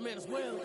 man as well.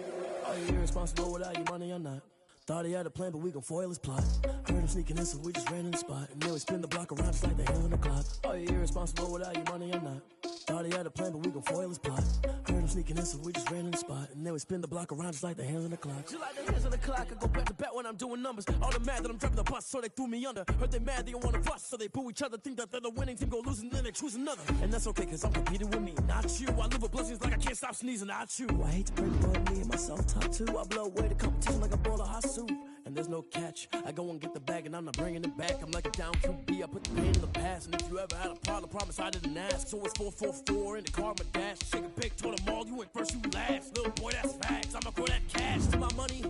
Are you irresponsible without your money or not? Thought he had a plan, but we gon' foil his plot. Heard him sneaking in, so we just ran in the spot. And then we spin the block around just like the hell in the clock. Are you irresponsible without your money or not? Thought he had a plan, but we gon' foil his plot. Heard him sneaking in, so we just ran in the spot. And then we spin the block around just like the hands on the clock. Just like the hands on the clock, I go back to back when I'm doing numbers. All the mad that I'm driving the bus, so they threw me under. Heard they mad, they don't wanna bust, so they boo each other. Think that they're the winning team, go losing, then they choose another. And that's okay, cause I'm competing with me, not you. I live with blessings like I can't stop sneezing, not you. I hate to break but me and myself top two. I blow away the competition like a bowl of hot soup. And there's no catch. I go and get the bag and I'm not bringing it back. I'm like a down QB, I put the pain in the past. And if you ever had a problem, promise I didn't ask. So it's 444 in the car, my dash. Shake a big, told them all, you ain't first, you last. Little boy, that's facts. I'ma grow that cash to my money.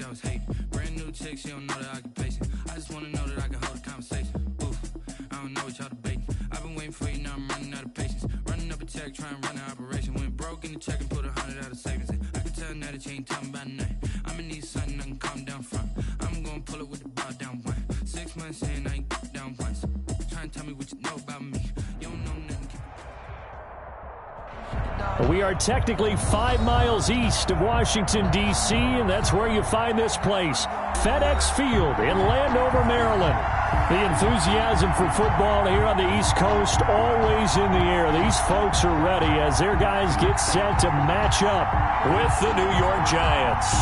I was hating. Brand new chick, she don't know the occupation. I just wanna know that I can hold a conversation. Oof, I don't know what y'all debating. I've been waiting for you, now I'm running out of patience. Running up a check, trying to run an operation. Went broke in the check and put 100 out of savings in. I can tell now that you ain't talking about nothing. I'ma need something I can calm down from. I'm gonna pull it with the bow down one. 6 months in, I ain't down once. Try and tell me what you know about me. You don't know nothing. We are technically 5 miles east of Washington, D.C., and that's where you find this place, FedEx Field in Landover, Maryland. The enthusiasm for football here on the East Coast always in the air. These folks are ready as their guys get set to match up with the New York Giants.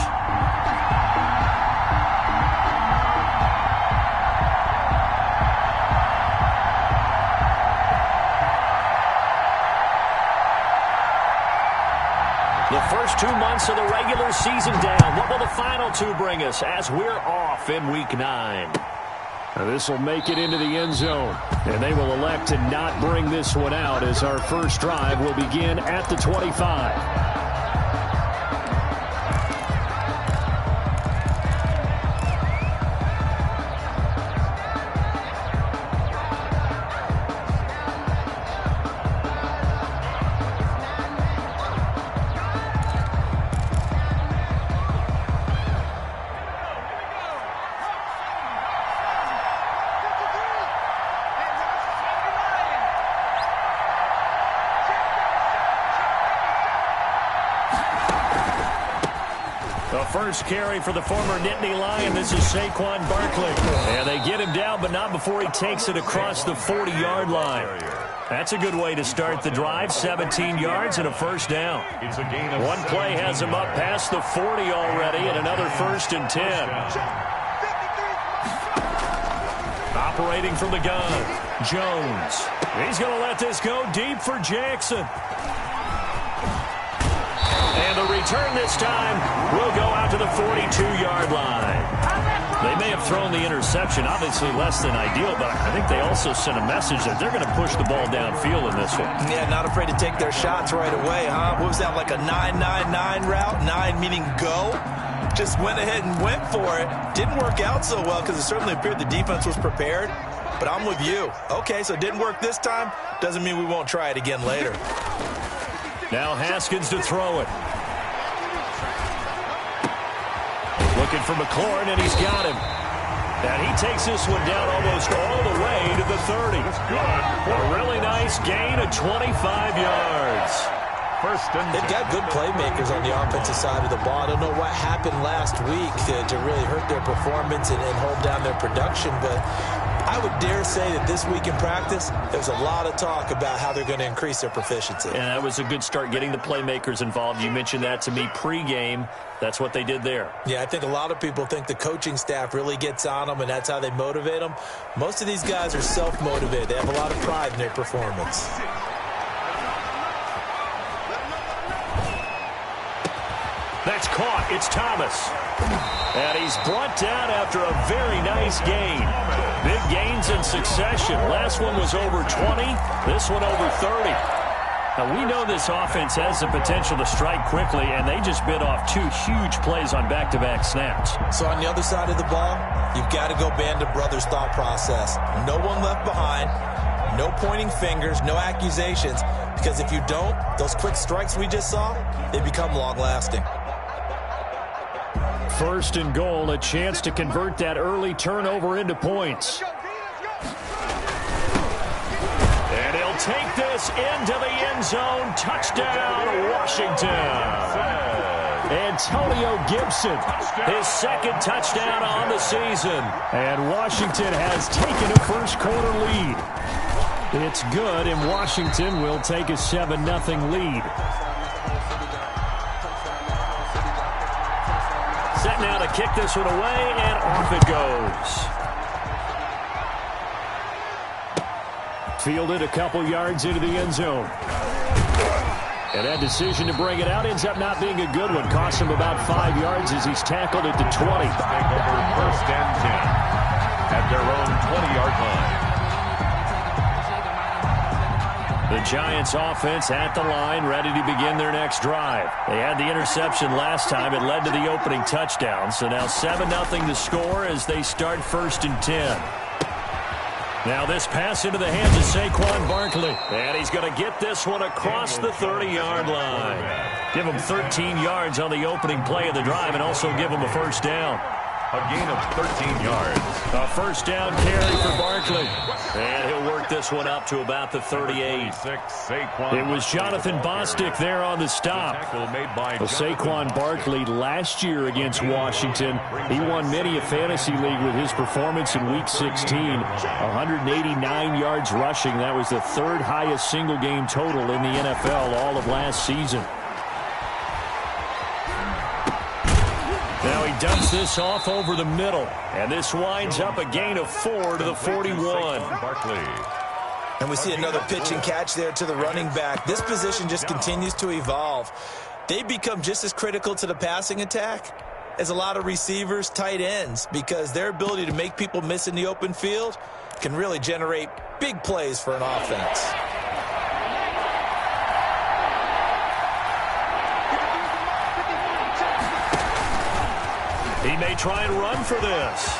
The first 2 months of the regular season down. What will the final 2 bring us as we're off in Week 9? This will make it into the end zone, and they will elect to not bring this one out as our first drive will begin at the 25. First carry for the former Nittany Lion. This is Saquon Barkley. And they get him down, but not before he takes it across the 40-yard line. That's a good way to start the drive. 17 yards and a first down. One play has him up past the 40 already, and another 1st and 10. Operating from the gun, Jones. He's going to let this go deep for Jackson. And the return this time will go out to the 42-yard line. They may have thrown the interception, obviously less than ideal, but I think they also sent a message that they're going to push the ball downfield in this one. Yeah, not afraid to take their shots right away, huh? What was that, like a 9-9-9 route? 9 meaning go? Just went ahead and went for it. Didn't work out so well because it certainly appeared the defense was prepared. But I'm with you. Okay, so it didn't work this time. Doesn't mean we won't try it again later. Now Haskins to throw it. Looking for McLaurin, and he's got him. And he takes this one down almost all the way to the 30. A really nice gain of 25 yards. They've got good playmakers on the offensive side of the ball. I don't know what happened last week to really hurt their performance and hold down their production, but I would dare say that this week in practice, there's a lot of talk about how they're going to increase their proficiency. And that was a good start, getting the playmakers involved. You mentioned that to me pregame. That's what they did there. Yeah, I think a lot of people think the coaching staff really gets on them, and that's how they motivate them. Most of these guys are self-motivated. They have a lot of pride in their performance. That's caught. It's Thomas. And he's brought down after a very nice gain. Big gains in succession. Last one was over 20. This one over 30. Now, we know this offense has the potential to strike quickly, and they just bit off 2 huge plays on back-to-back snaps. So on the other side of the ball, you've got to go Band of Brothers thought process. No one left behind. No pointing fingers, no accusations, because if you don't, those quick strikes we just saw, they become long-lasting. First and goal, a chance to convert that early turnover into points. And he'll take this into the end zone. Touchdown, Washington. Antonio Gibson, his second touchdown on the season. And Washington has taken a first-quarter lead. It's good, and Washington will take a 7-0 lead. Set now to kick this one away, and off it goes. Fielded a couple yards into the end zone. And that decision to bring it out ends up not being a good one. Cost him about 5 yards as he's tackled at the 20. Take over first and 10 at their own 20-yard line. The Giants offense at the line, ready to begin their next drive. They had the interception last time. It led to the opening touchdown. So now 7-0 to score as they start first and 10. Now this pass into the hands of Saquon Barkley. And he's going to get this one across the 30-yard line. Give him 13 yards on the opening play of the drive and also give him a first down. A gain of 13 yards. A first down carry for Barkley. And he'll work this one up to about the 38. It was Jonathan Bostic there on the stop. Well, Saquon Barkley last year against Washington, he won many a fantasy league with his performance in Week 16. 189 yards rushing. That was the third highest single game total in the NFL all of last season. Now he dumps this off over the middle. And this winds up a gain of 4 to the 41. And we see another pitch and catch there to the running back. This position just continues to evolve. They become just as critical to the passing attack as a lot of receivers, tight ends, because their ability to make people miss in the open field can really generate big plays for an offense. He may try and run for this.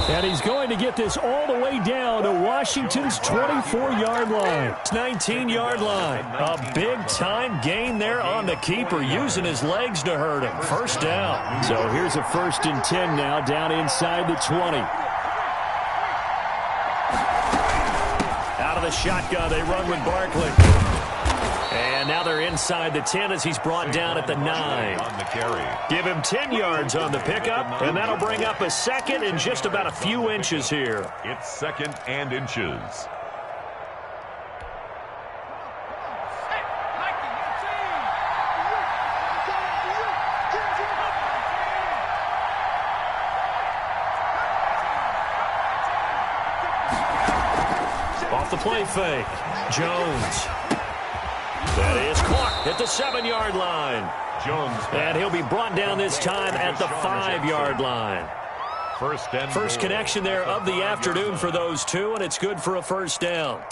And he's going to get this all the way down to Washington's 24-yard line. 19-yard line. A big-time gain there on the keeper, using his legs to hurt him. First down. So here's a first and 10 now, down inside the 20. Out of the shotgun, they run with Barkley. And now they're inside the 10 as he's brought down at the 9. Give him 10 yards on the pickup, and that'll bring up a second and just about a few inches here. It's second and inches. Off the play fake. Jones. That is caught at the 7-yard line. Jones. And he'll be brought down this time at the 5-yard line. First connection there of the afternoon for those two, and it's good for a first down.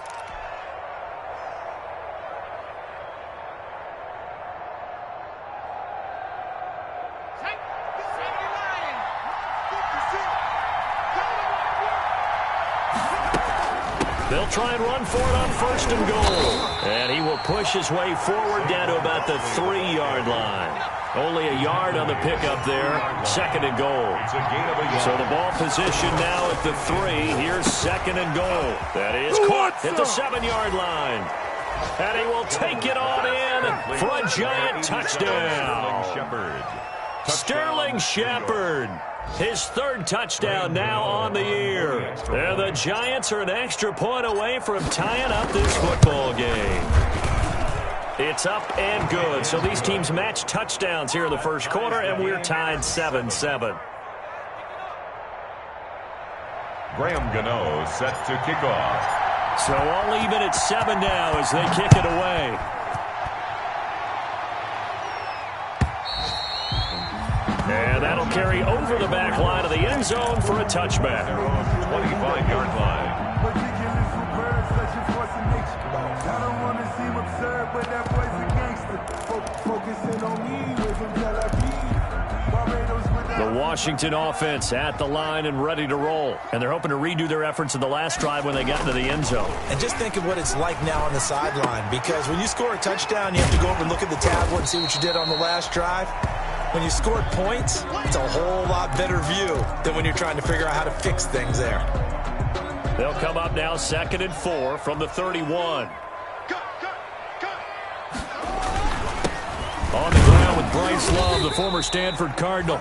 They'll try and run for it on first and goal. And he will push his way forward down to about the 3-yard line. Only a yard on the pickup there. Second and goal. So the ball position now at the 3. Here's second and goal. That is caught at the 7-yard line. And he will take it on in for a giant touchdown. Sterling Shepard. His third touchdown now on the year. And the Giants are an extra point away from tying up this football game. It's up and good. So these teams match touchdowns here in the first quarter, and we're tied 7-7. Graham Gano set to kick off. So all even at 7 now as they kick it away. And that'll carry over the back line of the end zone for a touchback. 25-yard line. The Washington offense at the line and ready to roll. And they're hoping to redo their efforts in the last drive when they got into the end zone. And just think of what it's like now on the sideline, because when you score a touchdown, you have to go over and look at the tablet and see what you did on the last drive. When you scored points, it's a whole lot better view than when you're trying to figure out how to fix things there. They'll come up now 2nd and 4 from the 31. On the ground with Bryce Love, the former Stanford Cardinal.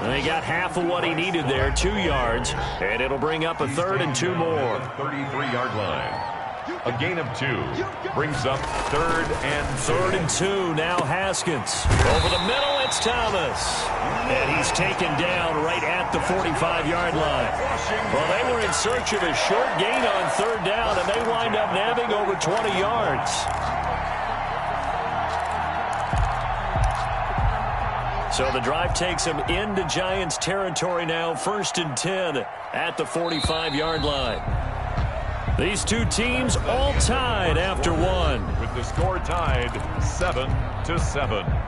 And he got half of what he needed there, 2 yards, and it'll bring up a 3rd and 2 more. 33-yard line. A gain of 2 brings up 3rd and 2. Now Haskins. Over the middle, it's Thomas. And he's taken down right at the 45-yard line. Well, they were in search of a short gain on 3rd down, and they wind up nabbing over 20 yards. So the drive takes them into Giants territory now, 1st and 10 at the 45-yard line. These two teams all tied after one. with the score tied 7-7.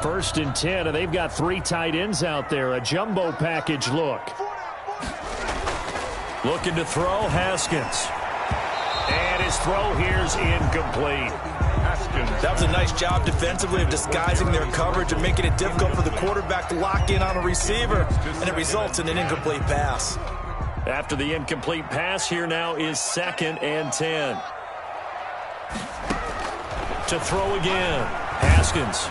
First and 10, and they've got 3 tight ends out there. A jumbo package look. Looking to throw, Haskins. And his throw here's incomplete. That was a nice job defensively of disguising their coverage and making it difficult for the quarterback to lock in on a receiver, and it results in an incomplete pass. After the incomplete pass, here now is 2nd and 10. To throw again, Haskins.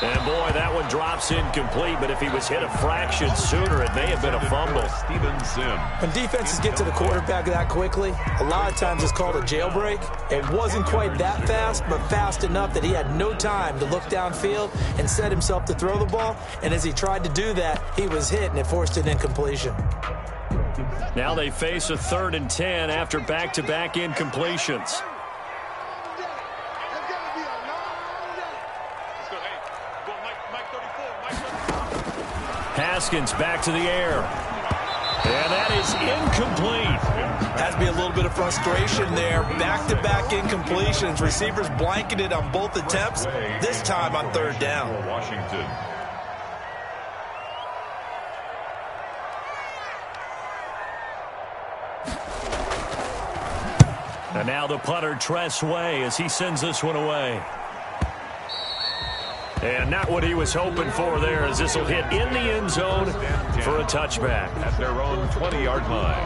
And, boy, that one drops incomplete, but if he was hit a fraction sooner, it may have been a fumble. When defenses get to the quarterback that quickly, a lot of times it's called a jailbreak. It wasn't quite that fast, but fast enough that he had no time to look downfield and set himself to throw the ball. And as he tried to do that, he was hit, and it forced an incompletion. Now they face a 3rd and 10 after back-to-back incompletions. Haskins back to the air. And that is incomplete. Has to be a little bit of frustration there. Back-to-back incompletions. Receivers blanketed on both attempts, this time on 3rd down. Washington. And now the punter, Tress Way, as he sends this one away. And not what he was hoping for there, as this will hit in the end zone for a touchback. At their own 20-yard line.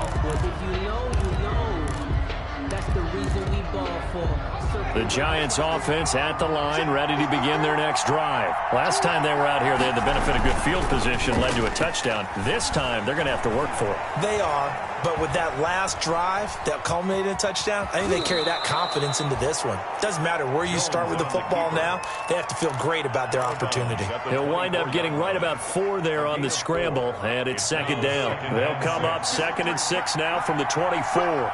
That's the reason we ball for. The Giants offense at the line, ready to begin their next drive. Last time they were out here, they had the benefit of good field position, led to a touchdown. This time, they're going to have to work for it. They are, but with that last drive that culminated in a touchdown, I think they carry that confidence into this one. Doesn't matter where you start with the football now, they have to feel great about their opportunity. He'll wind up getting right about 4 there on the scramble, and it's 2nd down. They'll come up 2nd and 6 now from the 24.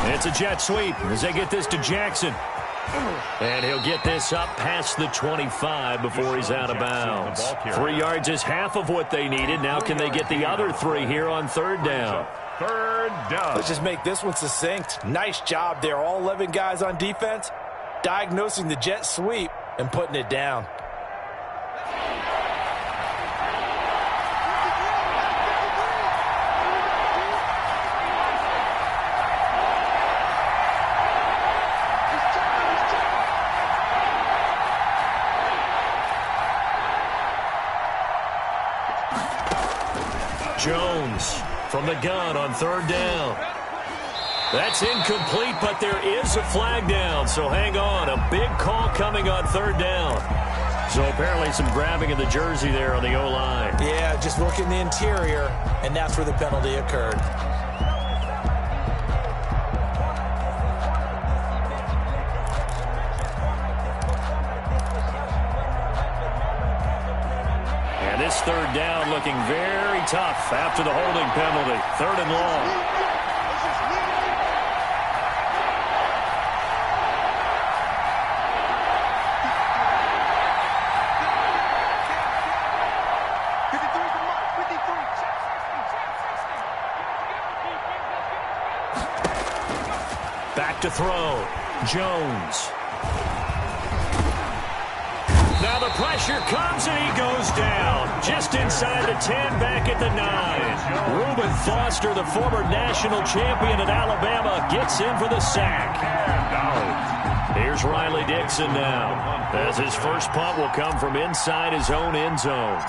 It's a jet sweep as they get this to Jackson. And he'll get this up past the 25 before he's out of bounds. 3 yards is half of what they needed. Now can they get the other 3 here on 3rd down? 3rd down. Let's just make this one succinct. Nice job there. All 11 guys on defense diagnosing the jet sweep and putting it down. Jones from the gun on 3rd down. That's incomplete, but there is a flag down, so hang on. A big call coming on 3rd down. So apparently some grabbing of the jersey there on the O-line. Yeah, just look in the interior, and that's where the penalty occurred. This 3rd down looking very tough after the holding penalty. 3rd and long. back to throw. Jones. Now the pressure comes, and he goes down. Just inside the 10, back at the 9. Reuben Foster, the former national champion at Alabama, gets in for the sack. Here's Riley Dixon now, as his first punt will come from inside his own end zone.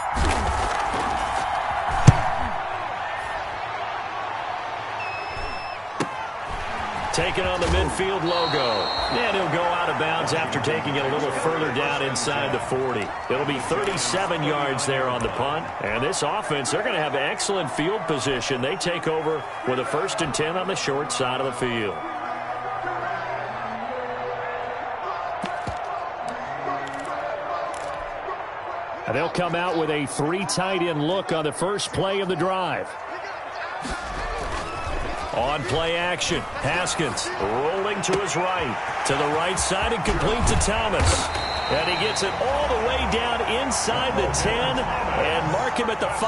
Taking on the midfield logo. And he'll go out of bounds after taking it a little further down inside the 40. It'll be 37 yards there on the punt. And this offense, they're going to have excellent field position. They take over with a 1st and 10 on the short side of the field. And they'll come out with a 3 tight end look on the first play of the drive. On play action, Haskins rolling to his right. To the right side and complete to Thomas. And he gets it all the way down inside the 10 and mark him at the 5.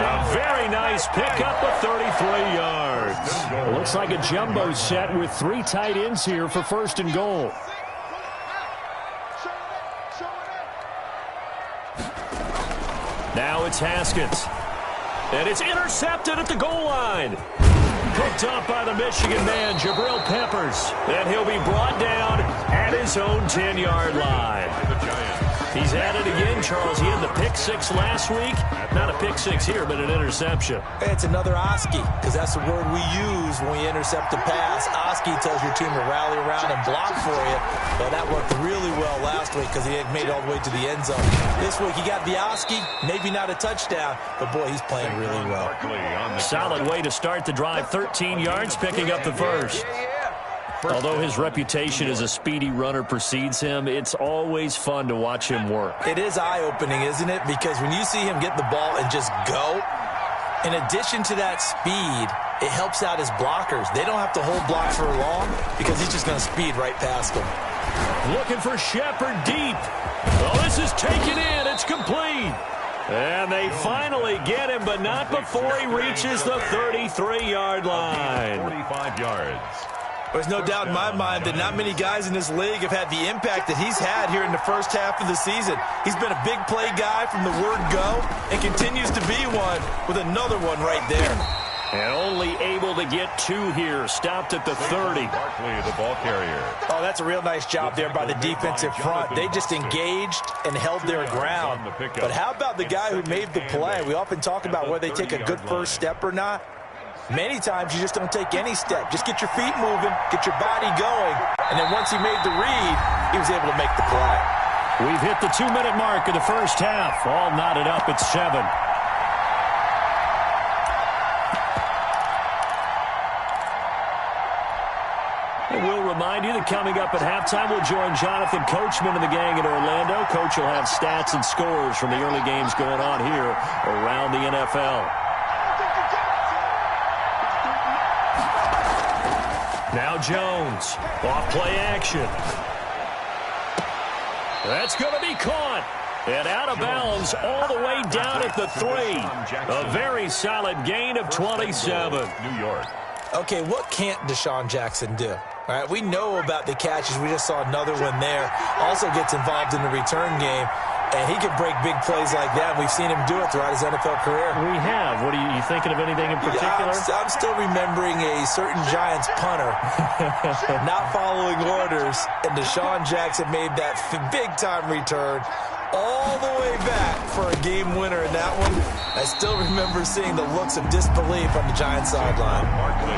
A very nice pickup of 33 yards. Looks like a jumbo set with 3 tight ends here for 1st and goal. Now it's Haskins. And it's intercepted at the goal line. Picked up by the Michigan man, Jabril Peppers. And he'll be brought down at his own 10-yard line. He's at it again, Charles. He had the pick 6 last week. Not a pick 6 here, but an interception. It's another Oski, because that's the word we use when we intercept a pass. Oski tells your team to rally around and block for you. Well, that worked really well last week because he had made it all the way to the end zone. This week he got the Oski, maybe not a touchdown, but boy, he's playing really well. Solid way to start the drive. 13 yards, picking up the first. Although his reputation as a speedy runner precedes him, it's always fun to watch him work. It is eye-opening, isn't it? Because when you see him get the ball and just go, in addition to that speed, it helps out his blockers. They don't have to hold block for long because he's just going to speed right past them. Looking for Shepard deep. Well, this is taken in. It's complete. And they finally get him, but not before he reaches the 33-yard line. 45 yards. There's no doubt in my mind that not many guys in this league have had the impact that he's had here in the first half of the season. He's been a big play guy from the word go and continues to be one with another one right there. And only able to get 2 here. Stopped at the 30. Barkley, the ball carrier. Oh, that's a real nice job there by the defensive front. They just engaged and held their ground. But how about the guy who made the play? We often talk about whether they take a good first step or not. Many times you just don't take any step. Just get your feet moving, get your body going, and then once he made the read, he was able to make the play. We've hit the 2-minute mark of the first half. All knotted up at 7. And we'll remind you that coming up at halftime, we'll join Jonathan Coachman and the gang in Orlando. Coach will have stats and scores from the early games going on here around the NFL. Now Jones, off play action. That's going to be caught. And out of bounds all the way down at the 3. A very solid gain of 27. New York. Okay, what can't Deshaun Jackson do? All right, we know about the catches. We just saw another one there. Also gets involved in the return game. And he can break big plays like that. We've seen him do it throughout his NFL career. We have. What are you thinking of anything in particular? Yeah, I'm still remembering a certain Giants punter not following orders, and Deshaun Jackson made that big-time return all the way back for a game winner in that one. I still remember seeing the looks of disbelief on the Giants sideline.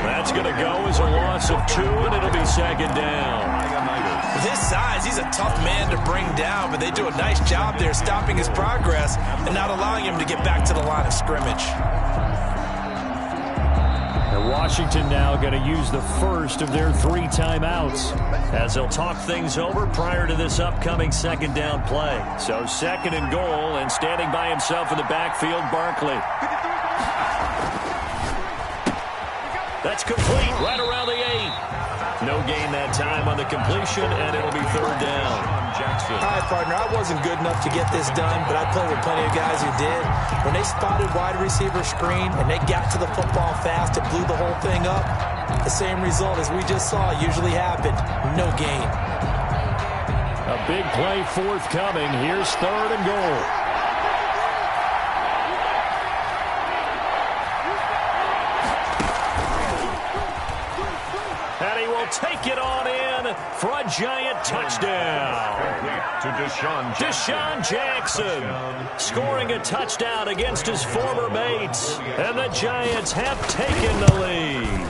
That's going to go as a loss of 2, and it'll be 2nd down. With his size, he's a tough man to bring down, but they do a nice job there stopping his progress and not allowing him to get back to the line of scrimmage. And Washington now going to use the first of their 3 timeouts as they'll talk things over prior to this upcoming 2nd down play. So 2nd and goal, and standing by himself in the backfield, Barkley. That's complete right around the 8. No gain that time on the completion, and it'll be 3rd down. All right, partner, I wasn't good enough to get this done, but I played with plenty of guys who did. When they spotted wide receiver screen and they got to the football fast and blew the whole thing up, the same result as we just saw usually happened. No gain. A big play forthcoming. Here's 3rd and goal. And he will take it on in for a giant touchdown. To Deshaun Jackson scoring a touchdown against his former mates. And the Giants have taken the lead.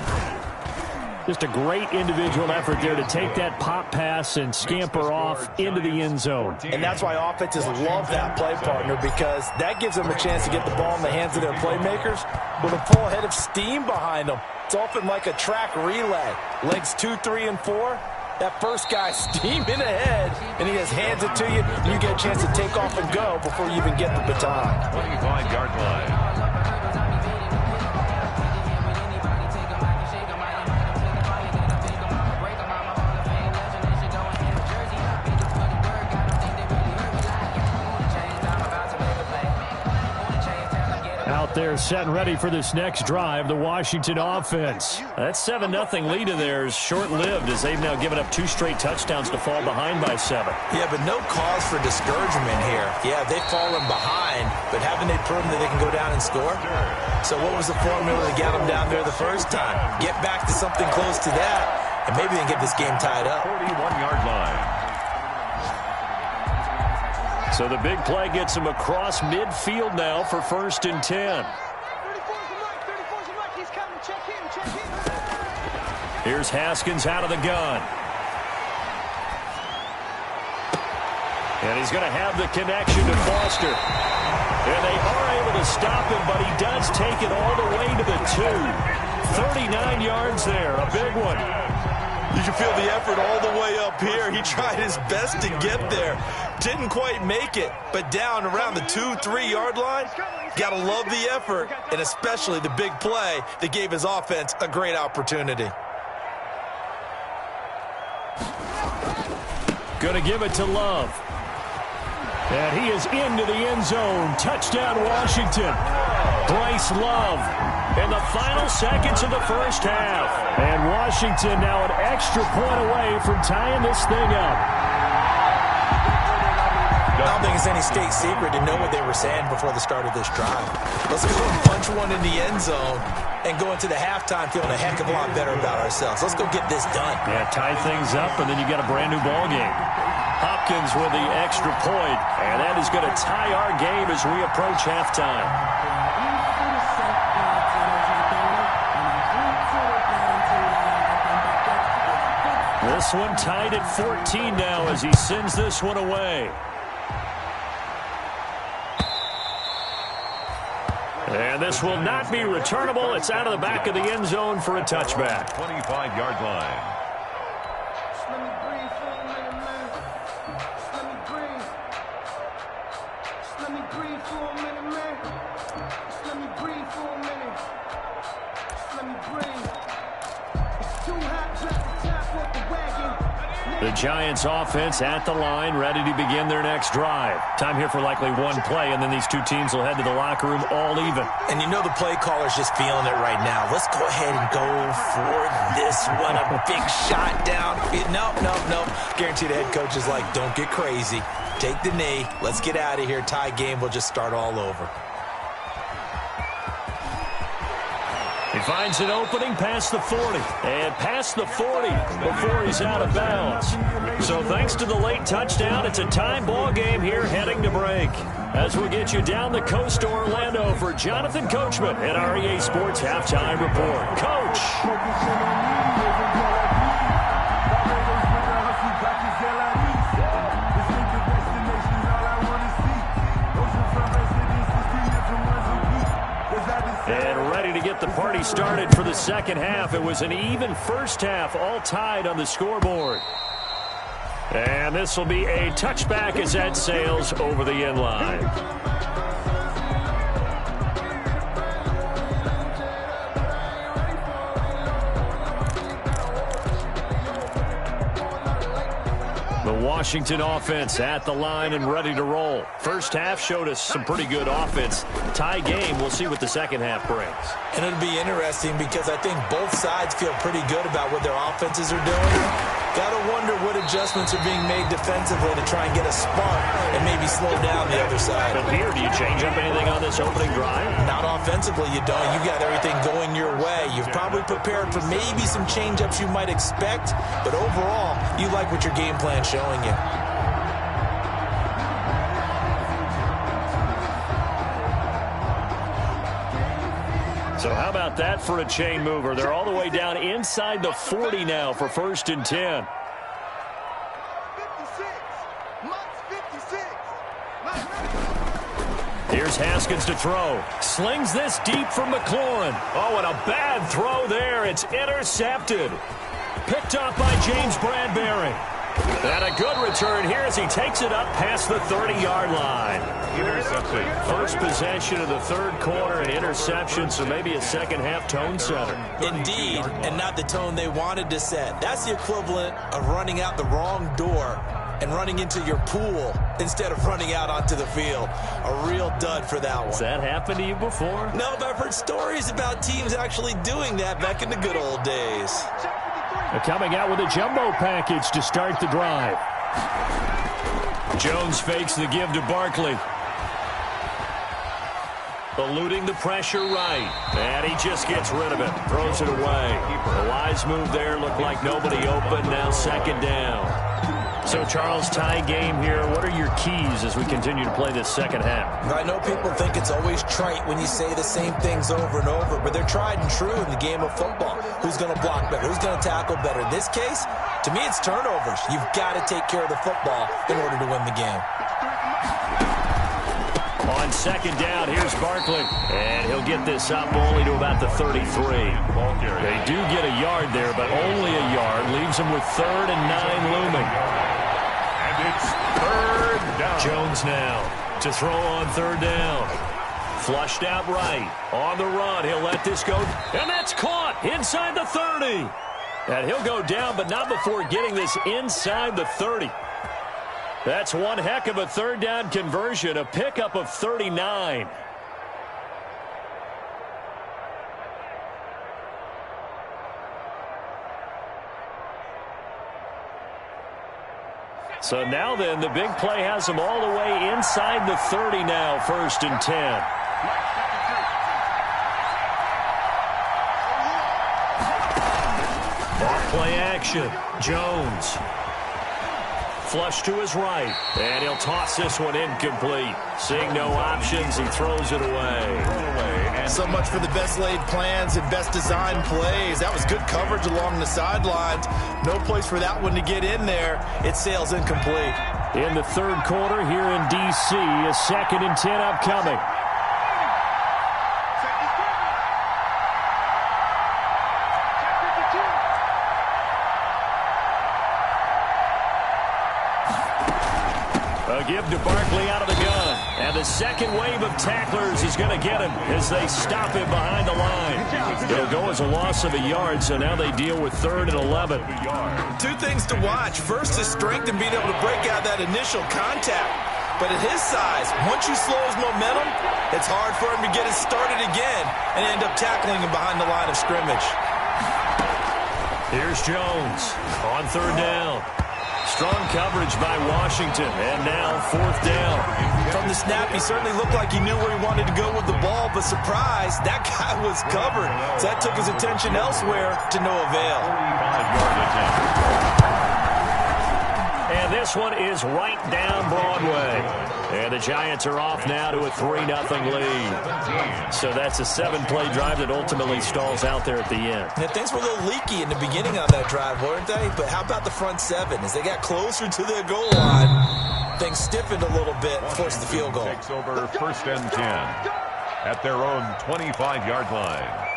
Just a great individual effort there to take that pop pass and scamper off into the end zone. And that's why offenses love that play, partner, because that gives them a chance to get the ball in the hands of their playmakers with a full head of steam behind them. It's often like a track relay. Legs 2, 3, and 4. That first guy steaming ahead, and he just hands it to you, and you get a chance to take off and go before you even get the baton. 25-yard line. Out there set and ready for this next drive, the Washington offense. That 7-0 lead of theirs short-lived as they've now given up 2 straight touchdowns to fall behind by 7. Yeah, but no cause for discouragement here. Yeah, they've fallen behind, but haven't they proven that they can go down and score? So what was the formula to get them down there the first time? Get back to something close to that, and maybe they can get this game tied up. 41-yard line. So the big play gets him across midfield now for 1st and 10. Here's Haskins out of the gun. And he's going to have the connection to Foster. And they are able to stop him, but he does take it all the way to the 2. 39 yards there, a big one. You can feel the effort all the way up here. He tried his best to get there. Didn't quite make it, but down around the 2-3 yard line. Gotta love the effort, and especially the big play that gave his offense a great opportunity. Gonna give it to Love. And he is into the end zone. Touchdown, Washington. Bryce Love in the final seconds of the first half. And Washington now an extra point away from tying this thing up. I don't think it's any state secret to know what they were saying before the start of this drive. Let's go and punch one in the end zone and go into the halftime feeling a heck of a lot better about ourselves. Let's go get this done. Yeah, tie things up, and then you got a brand new ball game. Hopkins with the extra point, and that is going to tie our game as we approach halftime. This one tied at 14 now as he sends this one away. And this will not be returnable. It's out of the back of the end zone for a touchback. 25-yard line. Let me breathe for a minute, man. Let me breathe. Let me breathe for a minute, man. Let me breathe for a minute. Let me breathe. It's too hot, drop the top off the wagon. The Giants offense at the line, ready to begin their next drive. Time here for likely one play, and then these two teams will head to the locker room all even. And you know the play caller's just feeling it right now. Let's go ahead and go for this one. A big shot down. Nope. Guarantee the head coach is like, don't get crazy. Take the knee. Let's get out of here. Tie game. We'll just start all over. He finds an opening past the 40, and past the 40 before he's out of bounds. So thanks to the late touchdown, it's a time ball game here heading to break. As we get you down the coast to Orlando for Jonathan Coachman at our EA Sports Halftime Report. Coach! And ready to get the party started for the second half. It was an even first half, all tied on the scoreboard. And this will be a touchback as that sails over the end line. The Washington offense at the line and ready to roll. First half showed us some pretty good offense. Tie game, we'll see what the second half brings. And it'll be interesting because I think both sides feel pretty good about what their offenses are doing. Got to wonder what adjustments are being made defensively to try and get a spark and maybe slow down the other side. But here, do you change up anything on this opening drive? Not offensively, you don't. You got everything going your way. You've probably prepared for maybe some change-ups you might expect, but overall, you like what your game plan's showing you. So how about that for a chain mover? They're all the way down inside the 40 now for 1st and 10. Here's Haskins to throw. Slings this deep from McLaurin. Oh, and a bad throw there. It's intercepted. Picked up by James Bradbury. And a good return here as he takes it up past the 30-yard line. Interception. First possession of the third quarter, an interception, so maybe a second-half tone setter. Indeed, and not the tone they wanted to set. That's the equivalent of running out the wrong door and running into your pool instead of running out onto the field. A real dud for that one. Has that happened to you before? No, but I've heard stories about teams actually doing that back in the good old days. They're coming out with a jumbo package to start the drive. Jones fakes the give to Barkley. Eluding the pressure right. And he just gets rid of it. Throws it away. A wise move there. Looked like nobody open. Now 2nd down. So, Charles, tie game here. What are your keys as we continue to play this second half? I know people think it's always trite when you say the same things over and over, but they're tried and true in the game of football. Who's going to block better? Who's going to tackle better? In this case, to me, it's turnovers. You've got to take care of the football in order to win the game. On 2nd down, here's Barkley. And he'll get this up only to about the 33. They do get a yard there, but only a yard. Leaves them with 3rd and 9 looming. And it's 3rd down. Jones now to throw on 3rd down. Flushed out right. On the run, he'll let this go. And that's caught inside the 30. And he'll go down, but not before getting this inside the 30. That's one heck of a 3rd down conversion, a pickup of 39. So now then, the big play has them all the way inside the 30 now, 1st and 10. Off play action. Jones. Flush to his right, and he'll toss this one incomplete. Seeing no options, he throws it away. So much for the best laid plans and best designed plays. That was good coverage along the sidelines. No place for that one to get in there. It sails incomplete. In the 3rd quarter here in D.C., a 2nd and 10 upcoming. Give to Barkley out of the gun. And the second wave of tacklers is going to get him as they stop him behind the line. It'll go as a loss of a yard, so now they deal with 3rd and 11. 2 things to watch. First is strength and being able to break out that initial contact. But at his size, once you slow his momentum, it's hard for him to get it started again and end up tackling him behind the line of scrimmage. Here's Jones on 3rd down. Strong coverage by Washington, and now 4th down. From the snap, he certainly looked like he knew where he wanted to go with the ball, but surprise, that guy was covered. So that took his attention elsewhere to no avail. And this one is right down Broadway. And the Giants are off now to a 3-0 lead. So that's a 7-play drive that ultimately stalls out there at the end. And things were a little leaky in the beginning on that drive, weren't they? But how about the front 7? As they got closer to the goal line, things stiffened a little bit and forced the field goal. Takes over 1st and 10 at their own 25-yard line.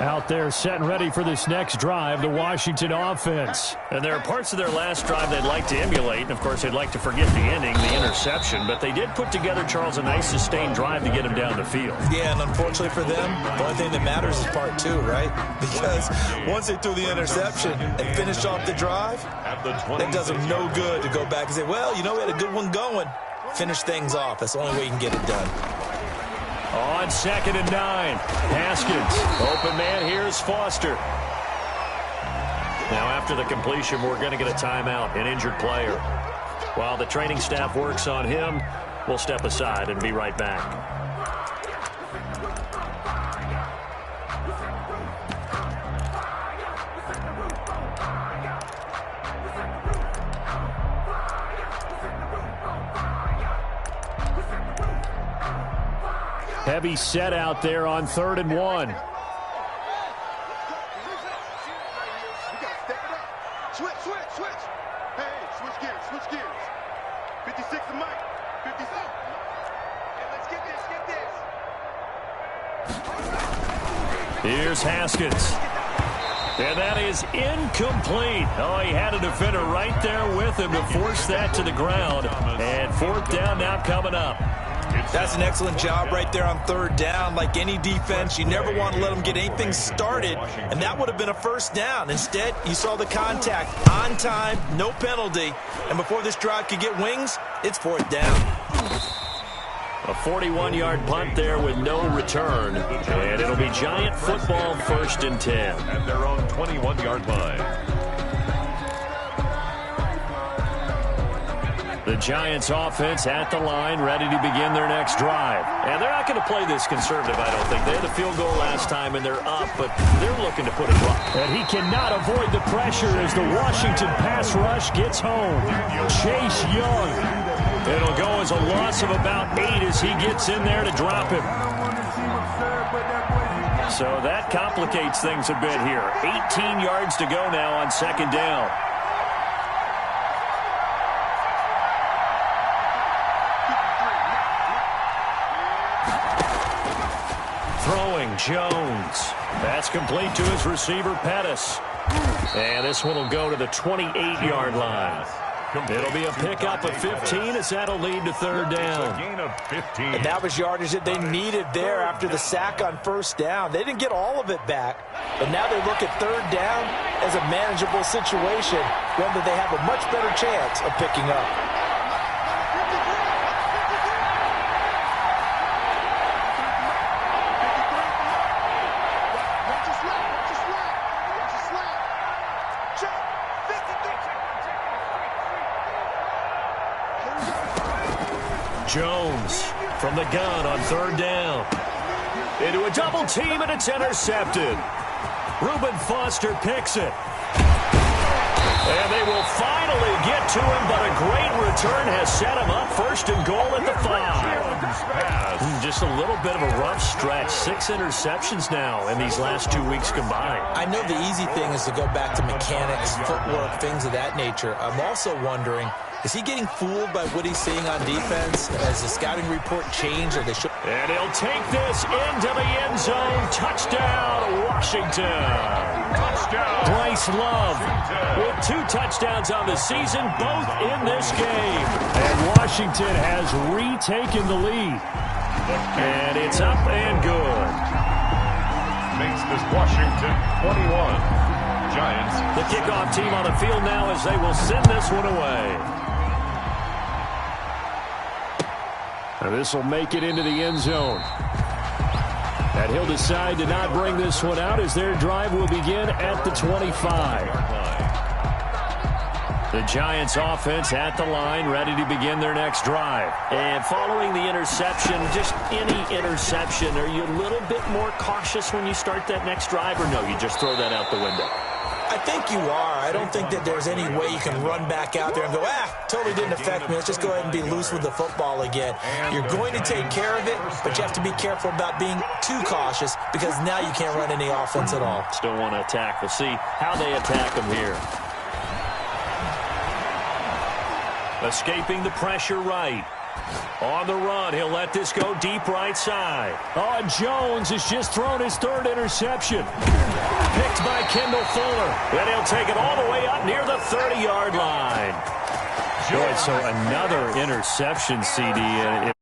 Out there set and ready for this next drive, the Washington offense. And there are parts of their last drive they'd like to emulate. And, of course, they'd like to forget the inning, the interception. But they did put together, Charles, a nice sustained drive to get him down the field. Yeah, and unfortunately for them, the only thing that matters is part two, right? Because once they threw the interception and finished off the drive, that does them no good to go back and say, well, you know, we had a good one going. Finish things off. That's the only way you can get it done. On 2nd and 9, Haskins. Open man, here's Foster. Now after the completion, we're going to get a timeout, an injured player. While the training staff works on him, we'll step aside and be right back. Heavy set out there on 3rd and 1. We got to step it up. Switch. Hey, switch gears. 56 to Mike. 56. Hey, let's get this. Here's Haskins. And that is incomplete. Oh, he had a defender right there with him to force that to the ground. And 4th down now coming up. That's an excellent job right there on 3rd down. Like any defense, you never want to let them get anything started, and that would have been a 1st down. Instead, you saw the contact on time, no penalty, and before this drive could get wings, it's 4th down. A 41-yard punt there with no return, and it'll be Giant football 1st and 10. At their own 21-yard line. The Giants offense at the line, ready to begin their next drive. And they're not going to play this conservative, I don't think. They had a field goal last time, and they're up, but they're looking to put it right. And he cannot avoid the pressure as the Washington pass rush gets home. Chase Young. It'll go as a loss of about 8 as he gets in there to drop him. So that complicates things a bit here. 18 yards to go now on 2nd down. Throwing Jones. That's complete to his receiver, Pettis. And this one will go to the 28-yard line. It'll be a pickup of 15 as that'll lead to 3rd down. And that was yardage that they needed there after the sack on 1st down. They didn't get all of it back, but now they look at 3rd down as a manageable situation, one that they have a much better chance of picking up. Jones from the gun on 3rd down. Into a double team, and it's intercepted. Reuben Foster picks it. And they will finally get to him, but a great return has set him up 1st and goal at the 5. Just a little bit of a rough stretch. 6 interceptions now in these last 2 weeks combined. I know the easy thing is to go back to mechanics, footwork, things of that nature. I'm also wondering, is he getting fooled by what he's seeing on defense? Has the scouting report changed? And he'll take this into the end zone. Touchdown, Washington. Touchdown. Bryce Love with 2 touchdowns on the season, both in this game. And Washington has retaken the lead. And it's up and good. Makes this Washington 21. Giants. The kickoff team on the field now as they will send this one away. And this will make it into the end zone. And he'll decide to not bring this one out as their drive will begin at the 25. The Giants offense at the line, ready to begin their next drive. And following the interception, just any interception, are you a little bit more cautious when you start that next drive, or no, you just throw that out the window? I think you are. I don't think that there's any way you can run back out there and go, totally didn't affect me. Let's just go ahead and be loose with the football again. You're going to take care of it, but you have to be careful about being too cautious because now you can't run any offense at all. Still want to attack. We'll see how they attack them here. Escaping the pressure right. On the run, he'll let this go deep right side. Oh, and Jones has just thrown his third interception. Picked by Kendall Fuller. Then he'll take it all the way up near the 30-yard line. Boy, so another interception, CD. And